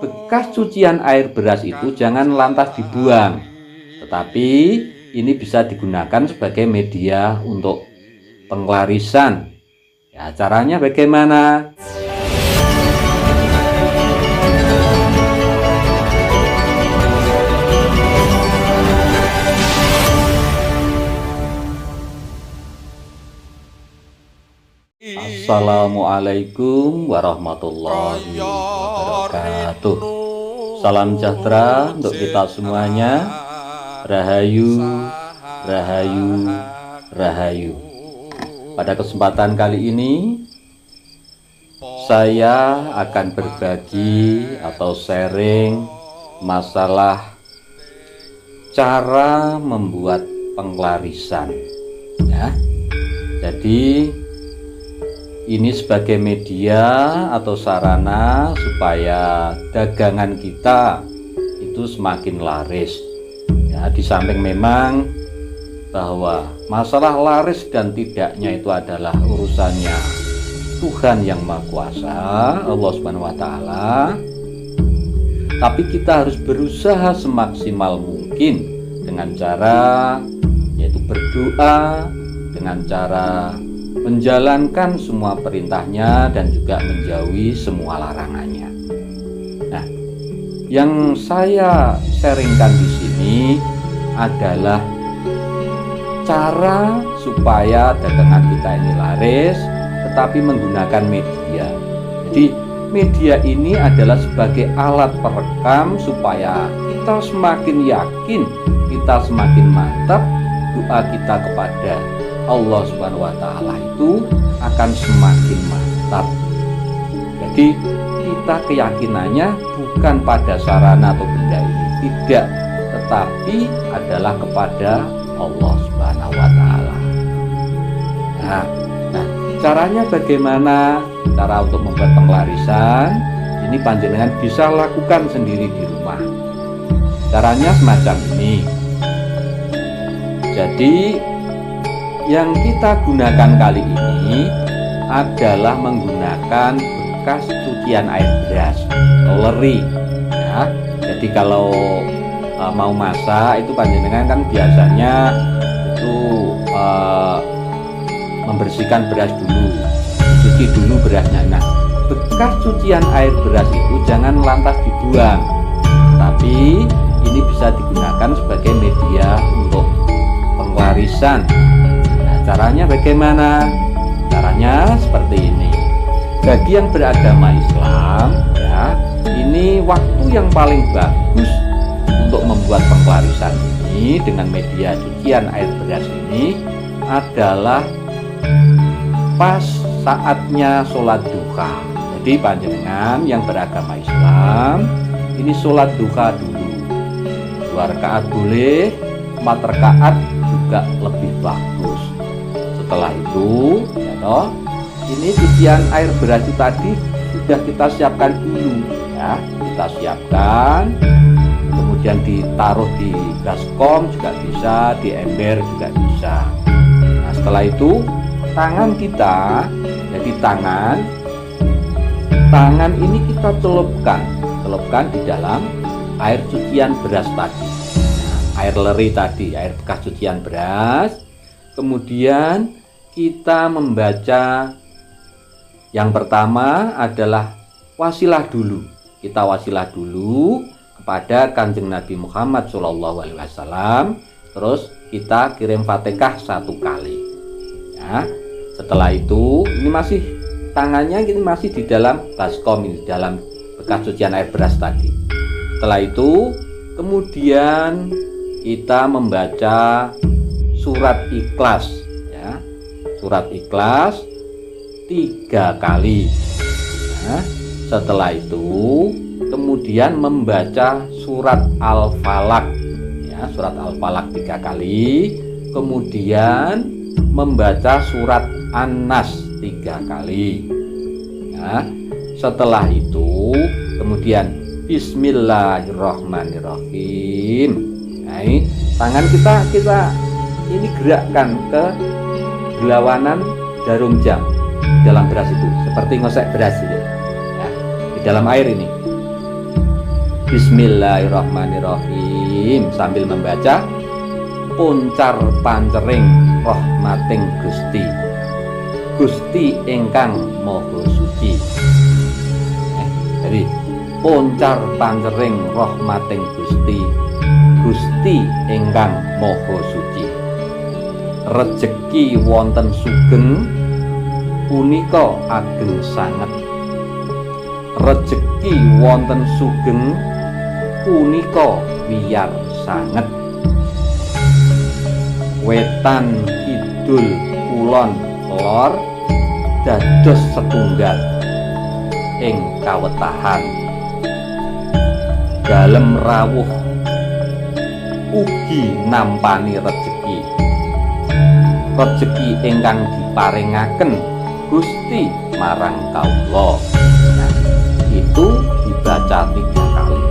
bekas cucian air beras itu jangan lantas dibuang, tetapi ini bisa digunakan sebagai media untuk penglarisan. Ya, caranya bagaimana? Assalamualaikum warahmatullahi wabarakatuh. Salam sejahtera untuk kita semuanya. Rahayu, rahayu, rahayu. Pada kesempatan kali ini saya akan berbagi atau sharing masalah cara membuat penglarisan, ya. Jadi ini sebagai media atau sarana supaya dagangan kita itu semakin laris. Ya, di samping memang bahwa masalah laris dan tidaknya itu adalah urusannya Tuhan yang Maha Kuasa, Allah Subhanahu wa taala. Tapi kita harus berusaha semaksimal mungkin dengan cara yaitu berdoa, dengan cara menjalankan semua perintahnya dan juga menjauhi semua larangannya. Nah, yang saya sharingkan di sini adalah cara supaya dagangan kita ini laris, tetapi menggunakan media. Jadi media ini adalah sebagai alat perekam supaya kita semakin yakin, kita semakin mantap doa kita kepada Allah Subhanahu wa taala itu akan semakin mantap. Jadi kita keyakinannya bukan pada sarana atau benda ini, tidak, tetapi adalah kepada Allah Subhanahu wa taala. Nah, caranya bagaimana? Cara untuk membuat penglarisan ini panjenengan bisa lakukan sendiri di rumah. Caranya semacam ini. Jadi yang kita gunakan kali ini adalah menggunakan bekas cucian air beras atau leri, ya. Jadi kalau mau masak itu panjenengan kan biasanya itu membersihkan beras dulu, cuci dulu berasnya. Nah, bekas cucian air beras itu jangan lantas dibuang, tapi ini bisa digunakan sebagai media untuk penglarisan. Caranya bagaimana? Caranya seperti ini. Bagi yang beragama Islam, ya, ini waktu yang paling bagus untuk membuat penglarisan ini dengan media cucian air beras ini adalah pas saatnya sholat duha. Jadi panjenengan yang beragama Islam ini sholat duha dulu. 2 rakaat boleh, 4 rakaat juga lebih bagus. Setelah itu, ya toh, ini cucian air beras itu tadi sudah kita siapkan dulu, ya. Kita siapkan, kemudian ditaruh di baskom juga bisa, di ember juga bisa. Nah, setelah itu tangan kita, jadi tangan ini kita celupkan di dalam air cucian beras tadi, nah, air leri tadi, air bekas cucian beras. Kemudian kita membaca yang pertama adalah wasilah dulu. Kita wasilah dulu kepada Kanjeng Nabi Muhammad SAW. Terus kita kirim Fatihah 1 kali. Ya. Setelah itu, ini masih tangannya ini masih di dalam baskom, ini di dalam bekas cucian air beras tadi. Setelah itu, kemudian kita membaca surat Ikhlas. Surat Ikhlas 3 kali. Nah, setelah itu kemudian membaca surat Al-Falaq, ya, surat Al-Falaq 3 kali. Kemudian membaca surat An-Nas 3 kali. Nah, setelah itu kemudian Bismillahirrahmanirrahim. Nah, tangan kita ini gerakkan ke berlawanan jarum jam dalam beras itu, seperti ngosek beras itu, ya, di dalam air ini. Bismillahirrahmanirrahim sambil membaca puncar pancering rahmating Gusti, Gusti ingkang Maha Suci. Jadi puncar pancering rahmating Gusti, Gusti ingkang Maha Suci. Rejeki wonten sugeng punika ageng sanget. Rejeki wonten sugeng punika wiyar sanget. Wetan kidul kulon lor dados setunggal ing kawetahan. Dalem rawuh ugi nampani rejeki, rejeki ingkang diparingaken Gusti marang kawula. Nah, itu dibaca 3 kali.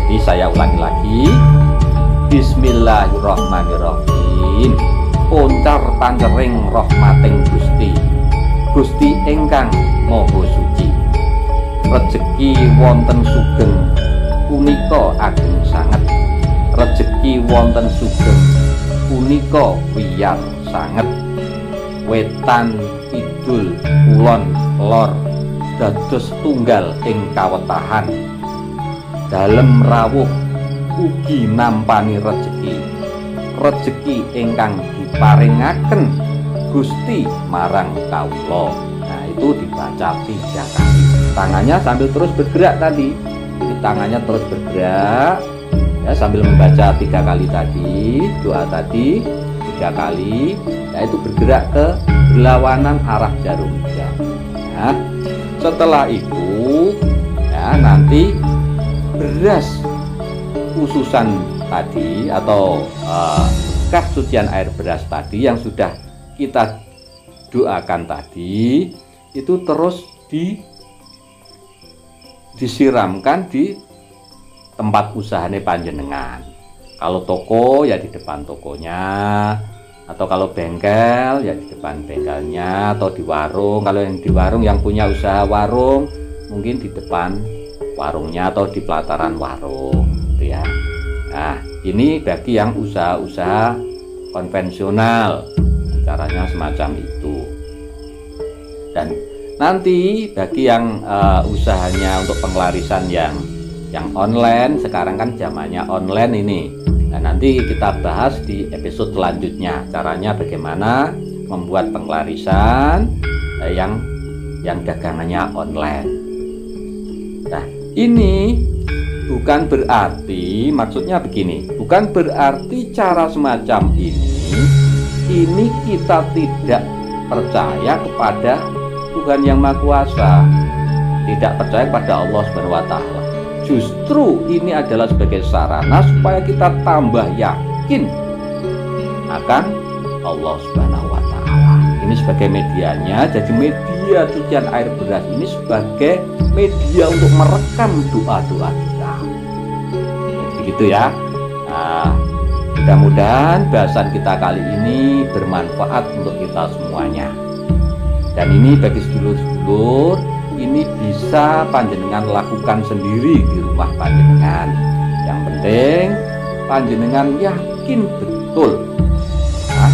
Jadi saya ulangi lagi. Bismillahirrahmanirrahim. Puncar pancering rahmating Gusti, Gusti ingkang Maha Suci. Rejeki wonten sugeng punika ageng sanget. Rejeki wonten sugeng punika wiyar sanget. Wetan kidul kulon lor dados tunggal ing kawetahan. Dalem rawuh ugi nampani rejeki, rejeki ingkang diparingaken Gusti marang kawula. Nah, itu dibaca 3 kali. Tangannya sambil terus bergerak tadi. Jadi tangannya terus bergerak ya, sambil membaca 3 kali tadi, doa tadi 3 kali, yaitu bergerak ke berlawanan arah jarum jam. Nah, setelah itu ya nanti beras ususan tadi atau bekas cucian air beras tadi yang sudah kita doakan tadi itu terus disiramkan di tempat usahanya panjenengan. Kalau toko ya di depan tokonya, atau kalau bengkel ya di depan bengkelnya, atau di warung. Kalau yang di warung, yang punya usaha warung, mungkin di depan warungnya atau di pelataran warung gitu ya. Nah, ini bagi yang usaha-usaha konvensional, caranya semacam itu. Dan nanti bagi yang usahanya untuk penglarisan yang online, sekarang kan zamannya online ini. Nah, nanti kita bahas di episode selanjutnya caranya bagaimana membuat penglarisan yang dagangannya online. Nah, ini bukan berarti, maksudnya begini, bukan berarti cara semacam ini kita tidak percaya kepada Tuhan Yang Maha Kuasa, tidak percaya kepada Allah Subhanahu wa Ta'ala. Justru ini adalah sebagai sarana supaya kita tambah yakin akan Allah Subhanahu wa Ta'ala. Ini sebagai medianya. Jadi media cucian air beras ini sebagai media untuk merekam doa-doa kita. Begitu ya. Nah, mudah-mudahan bahasan kita kali ini bermanfaat untuk kita semuanya. Dan ini bagi sedulur-sedulur, ini bisa panjenengan lakukan sendiri di rumah panjenengan. Yang penting panjenengan yakin betul. Nah,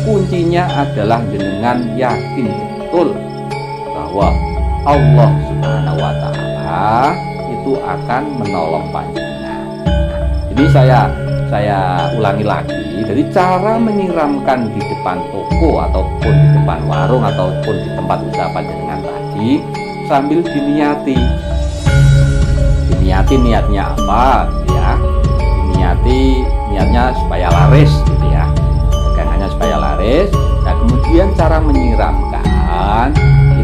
kuncinya adalah jenengan yakin betul bahwa Allah Subhanahu wa Ta'ala itu akan menolong panjenengan. Nah, ini saya ulangi lagi. Jadi cara menyiramkan di depan toko ataupun di depan warung ataupun di tempat usaha panjenengan tadi sambil diniati niatnya apa gitu ya. Niatnya supaya laris gitu ya, dagangannya supaya laris. Nah, kemudian cara menyiramkan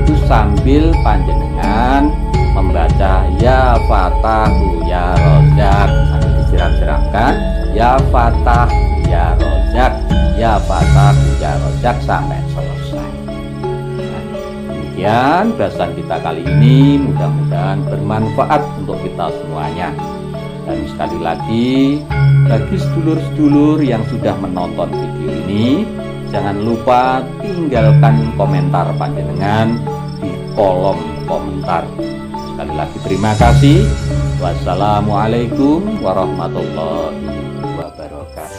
itu sambil panjenengan membaca ya Fatahu ya Rozak, sambil disiram-siramkan ya Fatah ya Rozak, ya Fatahu ya Rozak sampai selesai. Demikian bahasan kita kali ini, mudah-mudahan bermanfaat untuk kita semuanya. Dan sekali lagi, bagi sedulur-sedulur yang sudah menonton video ini, jangan lupa tinggalkan komentar panjenengan di kolom komentar. Sekali lagi terima kasih. Wassalamualaikum warahmatullahi wabarakatuh.